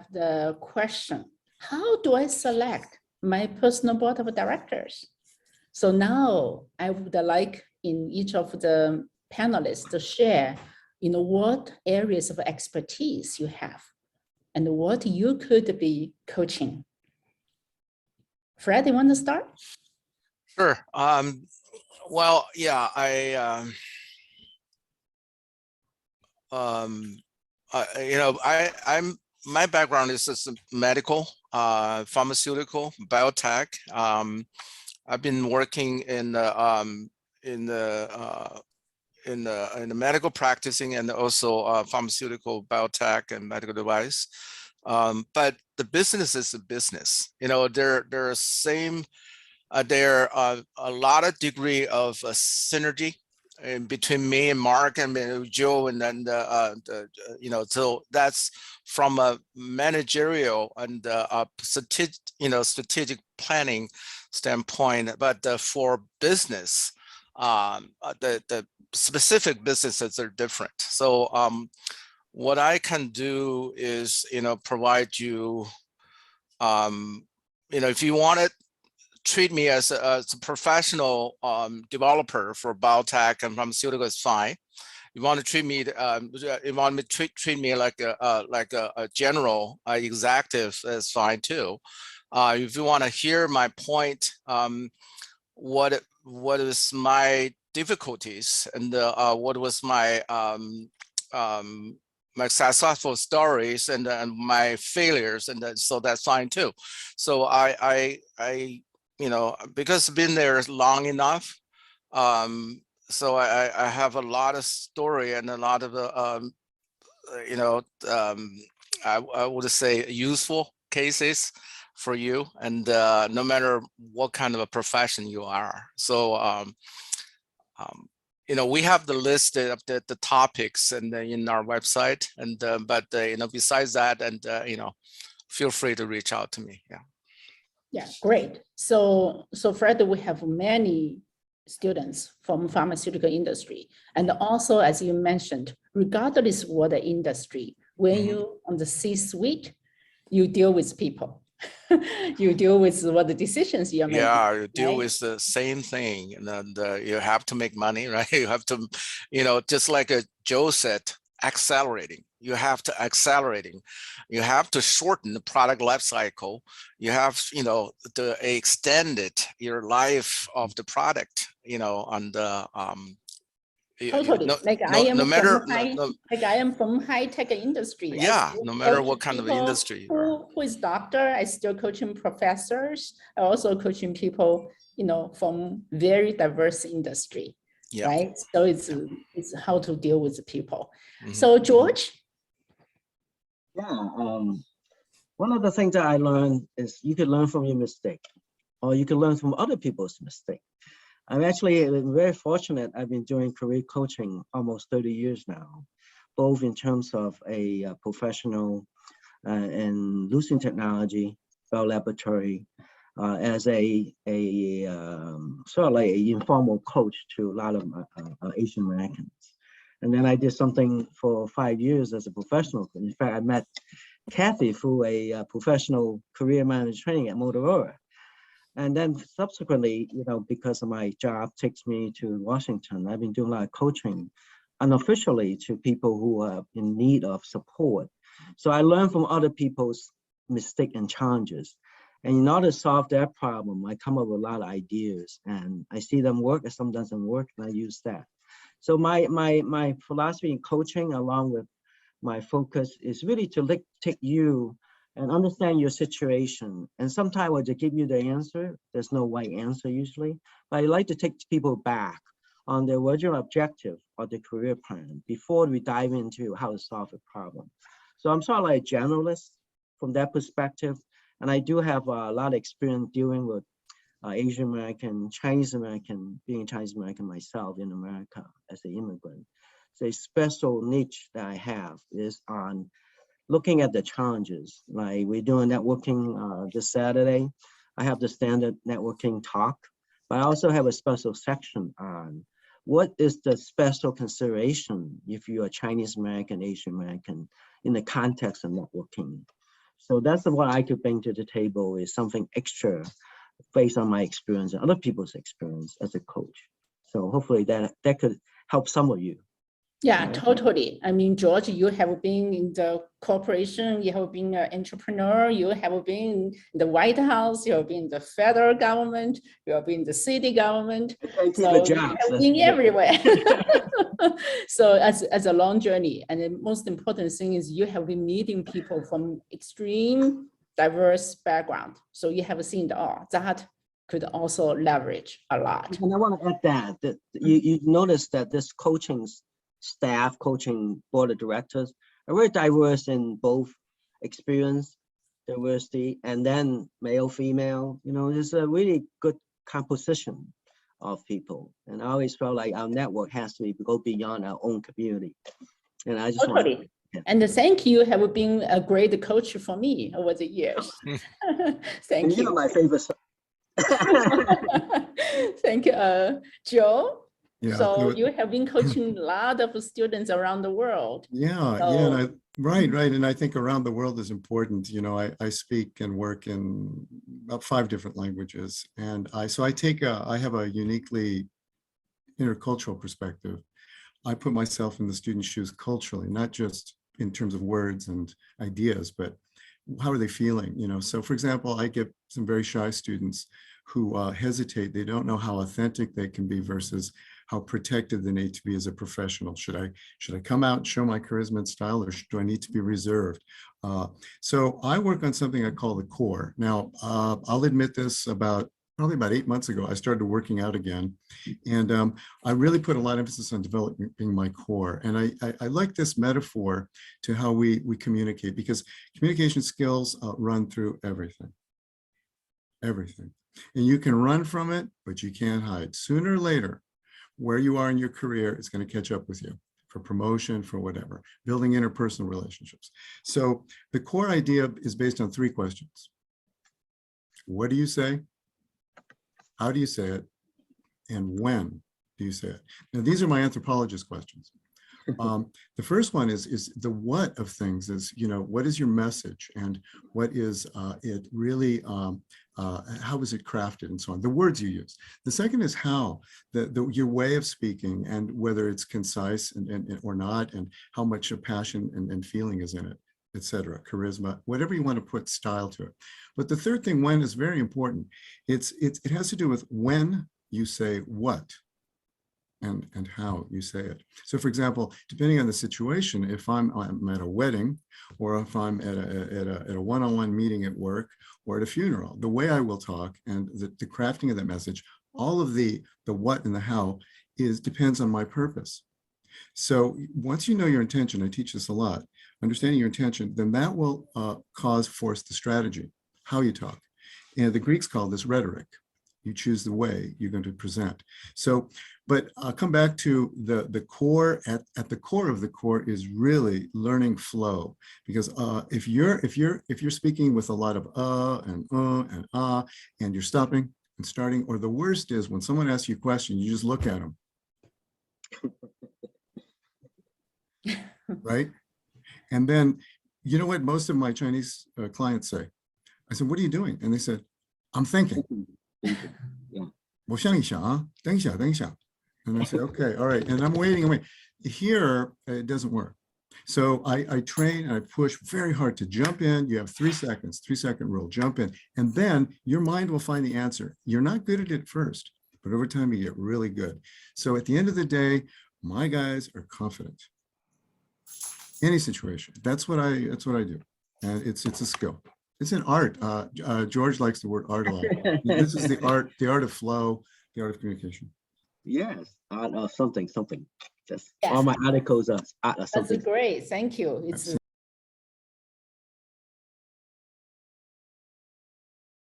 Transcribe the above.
have the question, how do I select my personal board of directors? So now I would like in each of the panelists to share, what areas of expertise you have and what you could be coaching. Fred, you want to start? Sure. Well, yeah, my background is just medical, pharmaceutical, biotech. I've been working in the medical practicing and also pharmaceutical, biotech, and medical device. But the business is a business. There are a lot of degree of synergy between me and Mark and Joe, and then so that's from a managerial and strategic planning standpoint. But for business, the specific businesses are different. So what I can do is provide you, if you want to treat me as a professional developer for biotech and pharmaceutical, is fine. You want to treat me, treat me like a general executive, is fine too. If you want to hear my point, what is my difficulties and what was my my successful stories and my failures, and so that's fine too. So I because I've been there long enough, so I have a lot of story and a lot of I would say useful cases for you, and no matter what kind of a profession you are. So we have the list of the topics and in our website, and but besides that, and feel free to reach out to me. Yeah, great. So Fred, we have many students from pharmaceutical industry, and also, as you mentioned, regardless what the industry, when you on the C-suite, you deal with people. You deal with what the decisions you're making. Yeah, you deal right? with the same thing, and you have to make money, right? You have to, just like Joe said, accelerating. You have to accelerating. You have to shorten the product life cycle. You have, to extend your life of the product, and Totally. I am from high tech industry. Yeah, no matter what kind of industry you are. Who is doctor, I still coaching professors. I also coaching people, from very diverse industry. Yeah. Right. So it's how to deal with the people. So George. Yeah. One of the things that I learned is you can learn from your mistake, or you can learn from other people's mistake. I'm actually very fortunate. I've been doing career coaching almost 30 years now, both in terms of a professional in Lucent Technology, Bell Laboratory, as a sort of like an informal coach to a lot of Asian Americans. And then I did something for 5 years as a professional. In fact, I met Kathy through a professional career management training at Motorola. And then subsequently, because of my job takes me to Washington, I've been doing a lot of coaching unofficially to people who are in need of support. So I learn from other people's mistakes and challenges. And in order to solve that problem, I come up with a lot of ideas, and I see them work and some doesn't work, and I use that. So my philosophy in coaching, along with my focus, is really to take you and understand your situation. And sometimes when they give you the answer, there's no right answer usually, but I like to take people back on their original objective or the career plan before we dive into how to solve a problem. So I'm sort of like a generalist from that perspective. And I do have a lot of experience dealing with Asian American, Chinese American, being Chinese American myself in America as an immigrant. So a special niche that I have is on looking at the challenges. Like we're doing networking this Saturday. I have the standard networking talk, but I also have a special section on what is the special consideration if you're a Chinese American, Asian American in the context of networking. So that's what I could bring to the table, is something extra based on my experience and other people's experience as a coach. So hopefully that could help some of you. Yeah, totally. I mean, George, you have been in the corporation, you have been an entrepreneur, you have been in the White House, you have been in the federal government, you have been in the city government. So you have been everywhere. So as a long journey, and the most important thing is you have been meeting people from extreme diverse background. So you have seen it all. That could also leverage a lot. And I want to add that you notice that this coaching staff, coaching board of directors are very diverse in both experience, diversity, and then male, female. You know, there's a really good composition of people. And I always felt like our network has to go beyond our own community. And I just want to, and thank you, have been a great coach for me over the years. Thank you. You're my favorite. Thank you, Joe. Yeah, so you have been coaching a lot of students around the world. Yeah, So, yeah, and right. And I think around the world is important. You know, I speak and work in about 5 different languages, and I have a uniquely intercultural perspective. I put myself in the students' shoes culturally, not just in terms of words and ideas, but how are they feeling? You know, so for example, I get some very shy students who hesitate. They don't know how authentic they can be versus how protected they need to be as a professional. Should I come out and show my charisma and style, or do I need to be reserved? So I work on something I call the core. Now, I'll admit this, probably about 8 months ago, I started working out again. And I really put a lot of emphasis on developing my core. And I like this metaphor to how we communicate, because communication skills run through everything. Everything. And you can run from it, but you can't hide. Sooner or later, where you are in your career is going to catch up with you for promotion, for whatever, building interpersonal relationships. So the core idea is based on 3 questions. What do you say? How do you say it? And when do you say it? Now, these are my anthropologist questions. The first one is the what of things, is, you know, what is your message, and what is it really, how is it crafted, and so on, the words you use. The second is how, your way of speaking, and whether it's concise and or not, and how much passion and feeling is in it, etc., charisma, whatever you want to put style to it. But the third thing, when, is very important. It has to do with when you say what and how you say it. So for example, depending on the situation, if I'm at a wedding, or if I'm at a one-on-one meeting at work, or at a funeral, the way I will talk and the crafting of that message, all of the what and the how depends on my purpose. So once you know your intention, I teach this a lot, understanding your intention, then that will force the strategy, how you talk. And the Greeks call this rhetoric. You choose the way you're going to present. So, but I'll come back to the core. At the core of the core is really learning flow, because if you're speaking with a lot of and and you're stopping and starting, or the worst is when someone asks you a question, you just look at them, right? And then, you know what most of my Chinese clients say? I said, "What are you doing?" And they said, "I'm thinking." Yeah. 我想一想啊，等一下，等一下. And I said, okay, all right. And I'm waiting. Here, it doesn't work. So I train and I push very hard to jump in. You have 3 seconds, 3-second rule, jump in. And then your mind will find the answer. You're not good at it first, but over time you get really good. So at the end of the day, my guys are confident. Any situation. That's what I do. And it's a skill. It's an art. George likes the word art a lot. This is the art of flow, the art of communication. Yes, art of something. Just all my articles are art of something. That's great. Thank you. It's